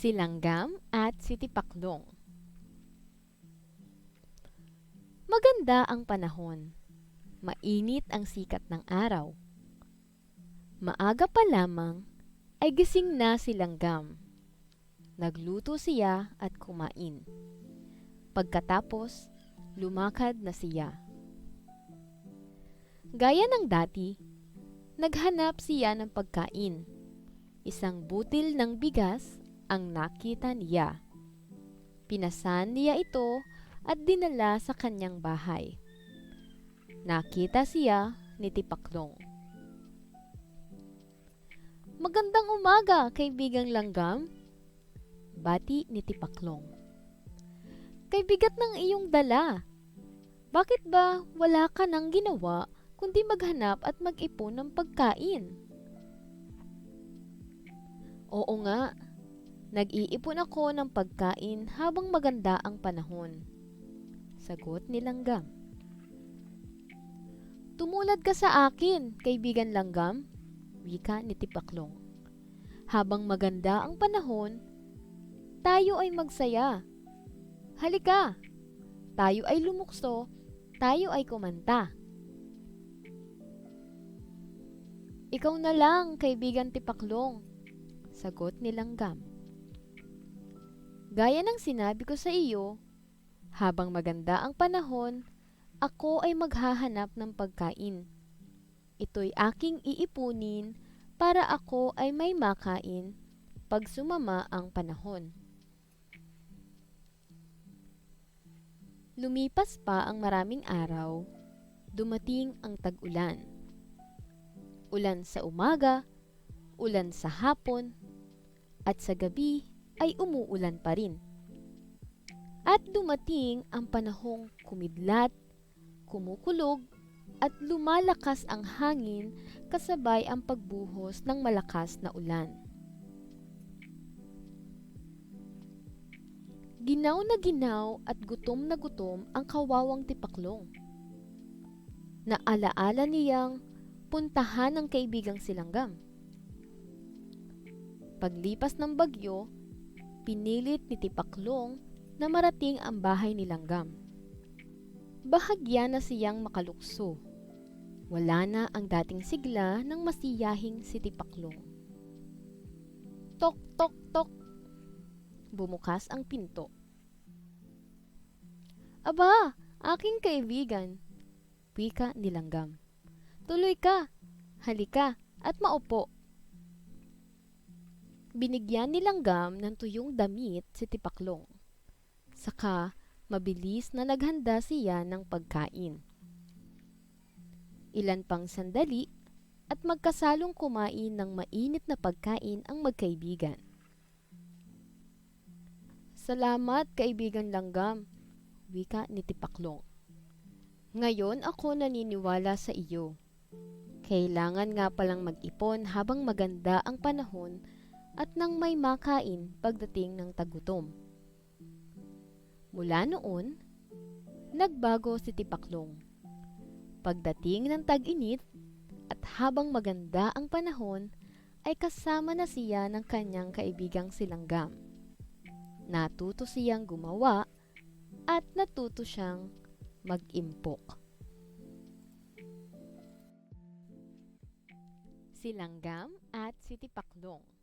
Si Langgam at si Tipaklong. Maganda ang panahon. Mainit ang sikat ng araw. Maaga pa lamang ay gising na si Langgam. Nagluto siya at kumain. Pagkatapos, lumakad na siya. Gaya ng dati, naghanap siya ng pagkain. Isang butil ng bigas ang nakita niya. Pinasan niya ito at dinala sa kanyang bahay. Nakita siya ni Tipaklong. "Magandang umaga, kaibigang Langgam," bati ni Tipaklong. "Kay bigat ng iyong dala. Bakit ba wala ka nang ginawa kundi maghanap at mag-ipon ng pagkain?" "Oo nga, nag-iipon ako ng pagkain habang maganda ang panahon," sagot ni Langgam. "Tumulad ka sa akin, kaibigan Langgam," wika ni Tipaklong. "Habang maganda ang panahon, tayo ay magsaya. Halika, tayo ay lumukso, tayo ay kumanta." "Ikaw na lang, kaibigan Tipaklong," sagot ni Langgam. "Gaya ng sinabi ko sa iyo, habang maganda ang panahon, ako ay maghahanap ng pagkain. Ito'y aking iipunin para ako ay may makain pag sumama ang panahon." Lumipas pa ang maraming araw, dumating ang tag-ulan. Ulan sa umaga, ulan sa hapon, at sa gabi ay umuulan pa rin. At dumating ang panahong kumidlat, kumukulog, at lumalakas ang hangin kasabay ang pagbuhos ng malakas na ulan. Ginaw na ginaw at gutom na gutom ang kawawang Tipaklong. Naalaala niyang puntahan ng kaibigang si Langgam. Paglipas ng bagyo, pinilit ni Tipaklong na marating ang bahay ni Langgam. Bahagya na siyang makalukso. Wala na ang dating sigla ng masiyahing si Tipaklong. "Tok, tok, tok!" Bumukas ang pinto. "Aba, aking kaibigan," wika ni Langgam. "Tuloy ka, halika at maupo." Binigyan ni Langgam ng tuyong damit si Tipaklong. Saka mabilis na naghanda siya ng pagkain. Ilan pang sandali at magkasalong kumain ng mainit na pagkain ang magkaibigan. "Salamat, kaibigan Langgam," wika ni Tipaklong. "Ngayon ako naniniwala sa iyo. Kailangan nga palang mag-ipon habang maganda ang panahon at nang may makain pagdating ng tagutom." Mula noon, nagbago si Tipaklong. Pagdating ng tag-init at habang maganda ang panahon, ay kasama na siya ng kanyang kaibigang si Langgam. Natuto siyang gumawa at natuto siyang mag-impok. Si Langgam at si Tipaklong.